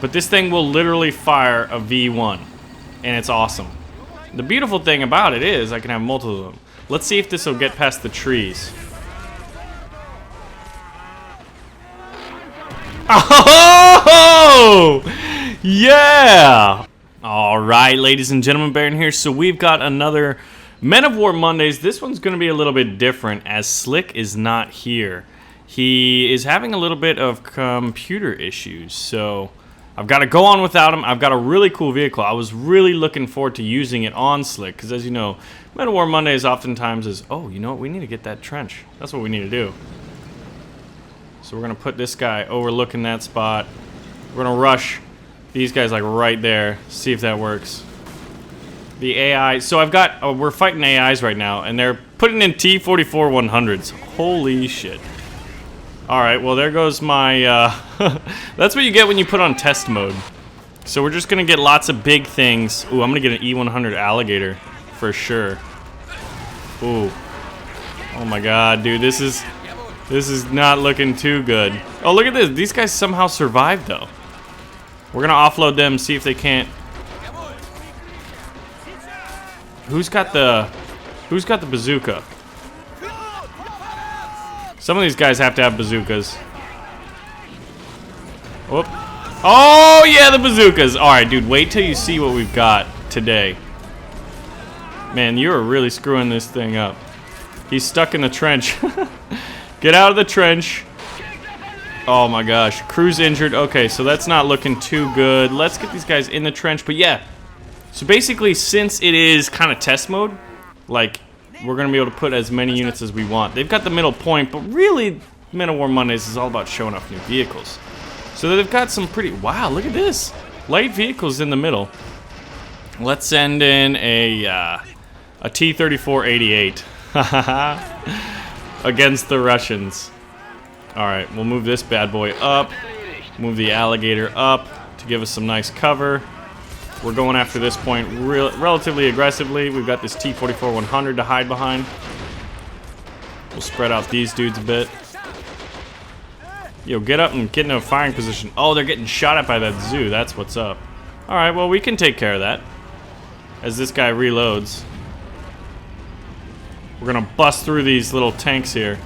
But this thing will literally fire a V1, and it's awesome. The beautiful thing about it is I can have multiple of them. Let's see if this will get past the trees. Oh! Yeah! Alright, ladies and gentlemen, Baron here. So we've got another Men of War Mondays. This one's going to be a little bit different as Slick is not here. He is having a little bit of computer issues, so I've got to go on without him. I've got a really cool vehicle. I was really looking forward to using it on Slick, because as you know, Men of War Mondays oftentimes is, oh, you know what, we need to get that trench. That's what we need to do. So we're going to put this guy overlooking that spot. We're going to rush these guys like right there, see if that works. The AI, so I've got, we're fighting AIs right now, and they're putting in T-44-100s. Holy shit. Alright, well there goes my, that's what you get when you put on test mode. So we're just gonna get lots of big things. Ooh, I'm gonna get an E-100 alligator, for sure. Ooh. Oh my god, dude, this is not looking too good. Oh, look at this, these guys somehow survived, though. We're gonna offload them, see if they can't. Who's got the bazooka? Some of these guys have to have bazookas. Whoop. Oh, yeah, the bazookas. All right, dude, wait till you see what we've got today. Man, you're really screwing this thing up. He's stuck in the trench. Get out of the trench. Oh, my gosh. Crew's injured. Okay, so that's not looking too good. Let's get these guys in the trench. But, yeah. So, basically, since it is kind of test mode, like, we're going to be able to put as many units as we want. They've got the middle point, but really, Men of War Mondays is all about showing off new vehicles. So they've got some pretty... Wow, look at this. Light vehicles in the middle. Let's send in a T-34-88 against the Russians. Alright, we'll move this bad boy up. Move the alligator up to give us some nice cover. We're going after this point relatively aggressively. We've got this T-44-100 to hide behind. We'll spread out these dudes a bit. Yo, get up and get in a firing position. Oh, they're getting shot at by that zoo. That's what's up. Alright, well, we can take care of that as this guy reloads. We're gonna bust through these little tanks here.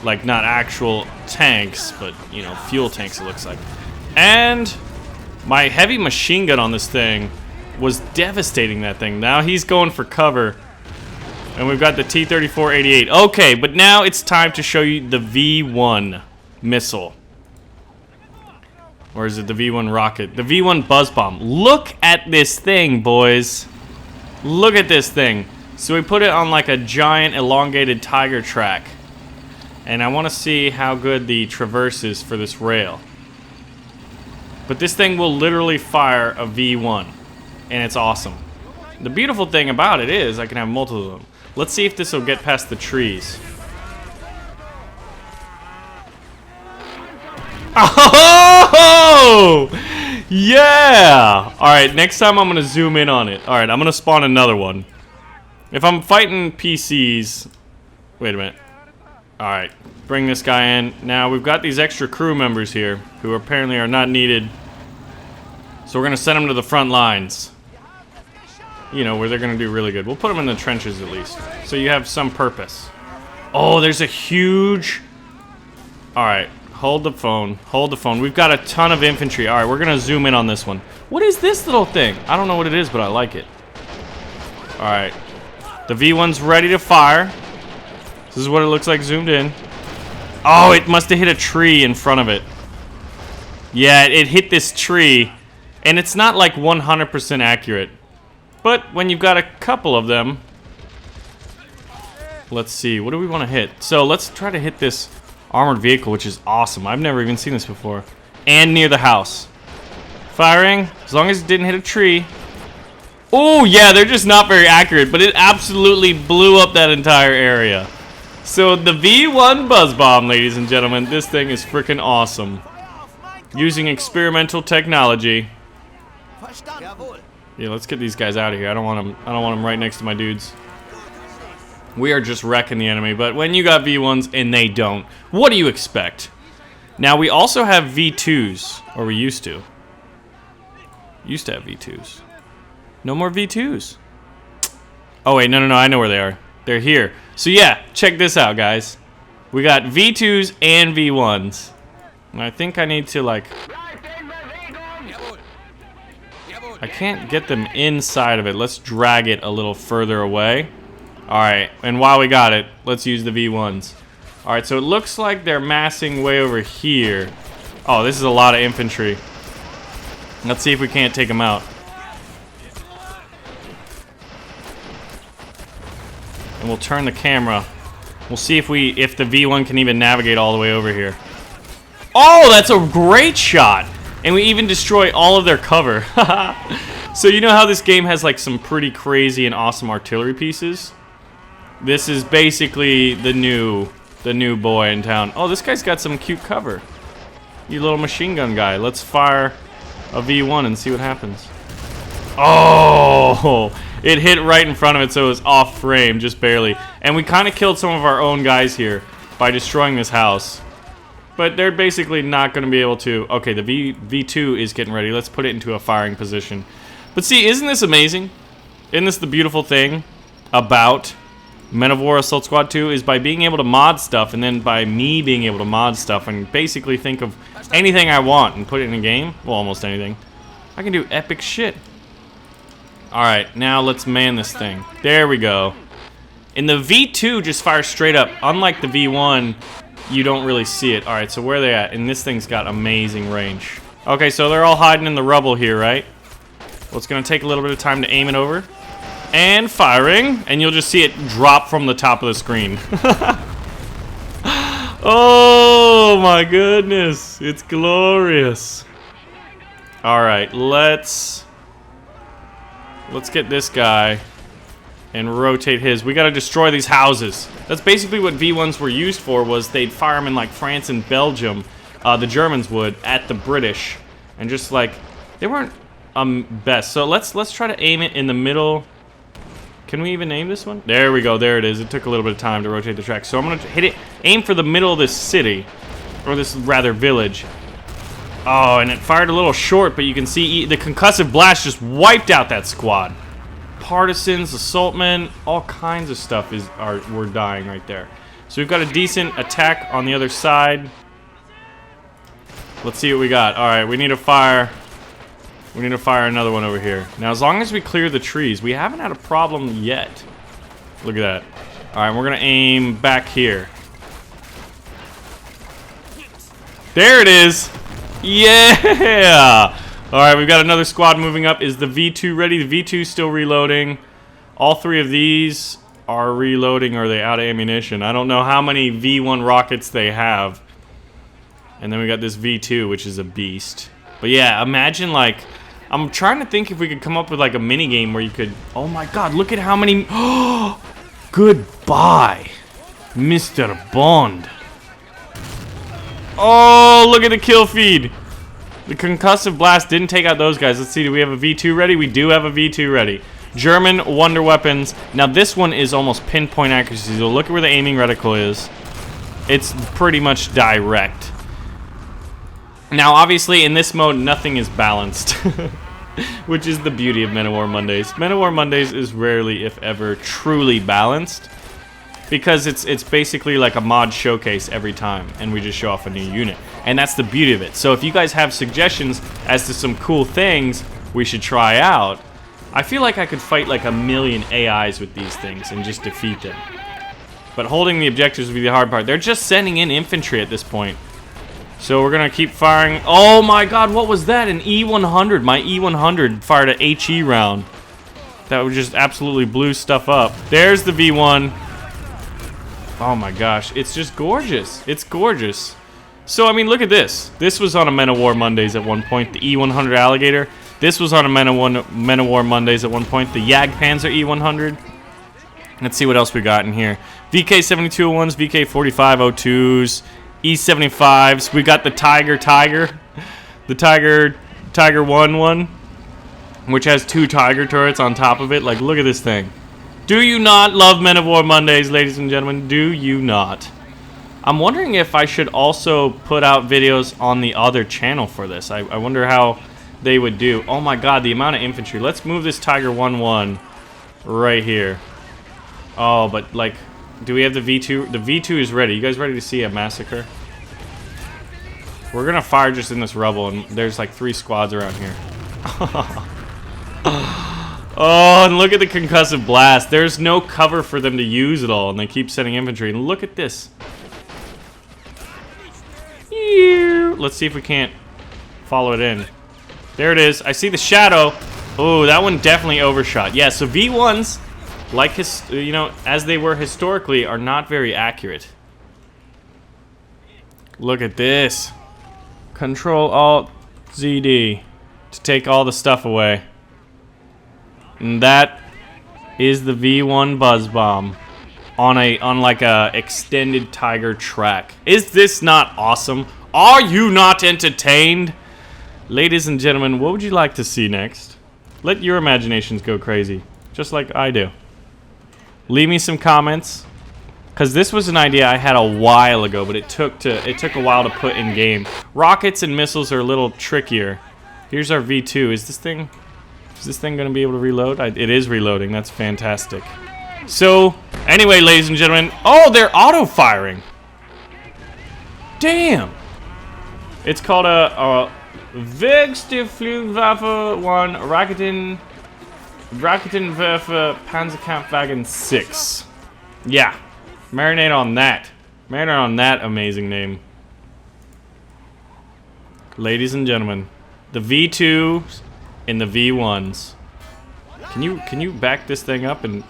Like, not actual tanks, but, you know, fuel tanks it looks like. And my heavy machine gun on this thing was devastating that thing. Now he's going for cover. And we've got the T-34-88. Okay, but now it's time to show you the V1 missile. Or is it the V1 rocket? The V1 buzz bomb. Look at this thing, boys. Look at this thing. So we put it on like a giant elongated tiger track. And I want to see how good the traverse is for this rail. But this thing will literally fire a V1, and it's awesome. The beautiful thing about it is I can have multiple of them. Let's see if this will get past the trees. Oh! Yeah! Alright, next time I'm going to zoom in on it. Alright, I'm going to spawn another one. If I'm fighting PCs... Wait a minute. Alright, bring this guy in. Now, we've got these extra crew members here who apparently are not needed. So we're going to send them to the front lines. You know, where they're going to do really good. We'll put them in the trenches at least. So you have some purpose. Oh, there's a huge... Alright, hold the phone. Hold the phone. We've got a ton of infantry. Alright, we're going to zoom in on this one. What is this little thing? I don't know what it is, but I like it. Alright. The V1's ready to fire. This is what it looks like zoomed in. Oh, it must have hit a tree in front of it. Yeah, it hit this tree. And it's not like 100% accurate. But when you've got a couple of them... Let's see, what do we want to hit? So let's try to hit this armored vehicle, which is awesome. I've never even seen this before. And near the house. Firing, as long as it didn't hit a tree. Oh, yeah, they're just not very accurate. But it absolutely blew up that entire area. So the V1 buzz bomb, ladies and gentlemen, this thing is freaking awesome. Using experimental technology. Yeah, let's get these guys out of here. I don't want them right next to my dudes. We are just wrecking the enemy, but when you got V1s and they don't, what do you expect? Now we also have V2s, or we used to. Used to have V2s. No more V2s. Oh, wait, no, I know where they are. They're here. So, yeah, check this out, guys. We got V2s and V1s. And I think I need to, like... I can't get them inside of it. Let's drag it a little further away. Alright, and while we got it, let's use the V1s. Alright, so it looks like they're massing way over here. Oh, this is a lot of infantry. Let's see if we can't take them out. And we'll turn the camera. We'll see if the V1 can even navigate all the way over here. Oh, that's a great shot! And we even destroy all of their cover. So you know how this game has like some pretty crazy and awesome artillery pieces? This is basically the new boy in town. Oh, this guy's got some cute cover. You little machine gun guy. Let's fire a V1 and see what happens. Oh, it hit right in front of it, so it was off frame, just barely. And we kind of killed some of our own guys here by destroying this house. But they're basically not going to be able to... Okay, the V2 is getting ready. Let's put it into a firing position. But see, isn't this amazing? Isn't this the beautiful thing about Men of War Assault Squad 2? Is by being able to mod stuff, and then by me being able to mod stuff, and basically think of anything I want and put it in a game. Well, almost anything. I can do epic shit. Alright, now let's man this thing. There we go. And the V2 just fires straight up. Unlike the V1... You don't really see it. Alright, so where are they at? And this thing's got amazing range. Okay, so they're all hiding in the rubble here, right? Well, it's going to take a little bit of time to aim it over. And firing. And you'll just see it drop from the top of the screen. Oh, my goodness. It's glorious. Alright, let's get this guy and rotate his. We gotta destroy these houses. That's basically what V1s were used for, was they'd fire them in like France and Belgium, the Germans would, at the British. And just like, they weren't best. So let's try to aim it in the middle. Can we even aim this one? There we go, there it is. It took a little bit of time to rotate the track. So I'm gonna hit it, aim for the middle of this city, or this rather village. Oh, and it fired a little short, but you can see the concussive blast just wiped out that squad. Partisans, assaultmen, all kinds of stuff we're dying right there. So we've got a decent attack on the other side. Let's see what we got. Alright, we need to fire another one over here. Now, as long as we clear the trees, we haven't had a problem yet. Look at that. Alright, we're gonna aim back here. There it is! Yeah! Alright, we've got another squad moving up. Is the V2 ready? The V2 is still reloading. All three of these are reloading, or are they out of ammunition? I don't know how many V1 rockets they have. And then we got this V2, which is a beast. But yeah, imagine like... I'm trying to think if we could come up with like a mini game where you could... Oh my god, look at how many... Goodbye, Mr. Bond. Oh, look at the kill feed. The concussive blast didn't take out those guys. Let's see, do we have a V2 ready? We do have a V2 ready. German wonder weapons. Now this one is almost pinpoint accuracy. So look at where the aiming reticle is. It's pretty much direct. Now obviously in this mode nothing is balanced. Which is the beauty of Men of War Mondays. Men of War Mondays is rarely, if ever, truly balanced. Because it's basically like a mod showcase every time, and we just show off a new unit. And that's the beauty of it. So if you guys have suggestions as to some cool things we should try out, I feel like I could fight like 1,000,000 AIs with these things and just defeat them. But holding the objectives would be the hard part. They're just sending in infantry at this point. So we're gonna keep firing. Oh my god, what was that? An E100. My E100 fired an HE round. That would just absolutely blew stuff up. There's the V1. Oh my gosh, it's just gorgeous. It's gorgeous. So, I mean, look at this. This was on a Men of War Mondays at one point. The E100 Alligator. This was on a Men of War Mondays at one point. The Jagdpanzer E100. Let's see what else we got in here. VK7201s, VK4502s, E75s. We got the Tiger. The Tiger 1, which has 2 Tiger turrets on top of it. Like, look at this thing. Do you not love Men of War Mondays, ladies and gentlemen? Do you not? I'm wondering if I should also put out videos on the other channel for this. I wonder how they would do. Oh my god, the amount of infantry. Let's move this Tiger 1-1 right here. Oh, but like, do we have the V2? The V2 is ready. You guys ready to see a massacre? We're gonna fire just in this rubble, and there's like 3 squads around here. Oh, and look at the concussive blast. There's no cover for them to use at all, and they keep sending infantry. And look at this. Let's see if we can't follow it in. There it is. I see the shadow. Oh, that one definitely overshot. Yeah, so V1s, like you know, as they were historically, are not very accurate. Look at this. Control-Alt-ZD to take all the stuff away. And that is the V1 Buzz Bomb on like a extended Tiger track. Is this not awesome? Are you not entertained? Ladies and gentlemen, what would you like to see next? Let your imaginations go crazy, just like I do. Leave me some comments, because this was an idea I had a while ago, but it took a while to put in game. Rockets and missiles are a little trickier. Here's our V2. Is this thing going to be able to reload? It is reloading. That's fantastic. So, anyway, ladies and gentlemen. Oh, they're auto-firing. Damn. It's called a Werkstuflugwaffe 1 Raketenwerfer Panzerkampfwagen 6. Yeah. Marinate on that. Marinate on that amazing name. Ladies and gentlemen. The V2s and the V1s. Can you back this thing up? And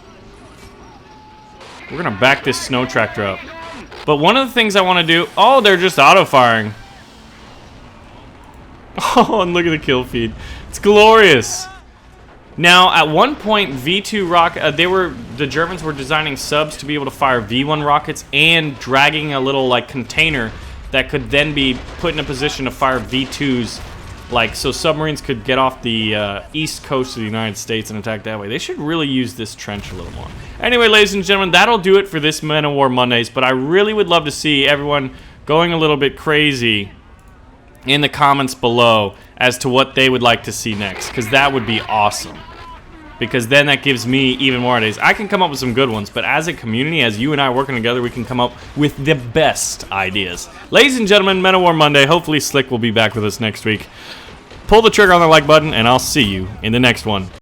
we're gonna back this snow tractor up. But one of the things I want to do. Oh, they're just auto firing. Oh, and look at the kill feed. It's glorious. Now, at one point, V2 the Germans were designing subs to be able to fire V1 rockets and dragging a little like container that could then be put in a position to fire V2s. Like, so submarines could get off the east coast of the United States and attack that way. They should really use this trench a little more. Anyway, ladies and gentlemen, that'll do it for this Men of War Mondays. But I really would love to see everyone going a little bit crazy in the comments below as to what they would like to see next. Because that would be awesome. Because then that gives me even more ideas. I can come up with some good ones, but as a community, as you and I working together, we can come up with the best ideas. Ladies and gentlemen, Men of War Monday. Hopefully Slick will be back with us next week. Pull the trigger on the like button, and I'll see you in the next one.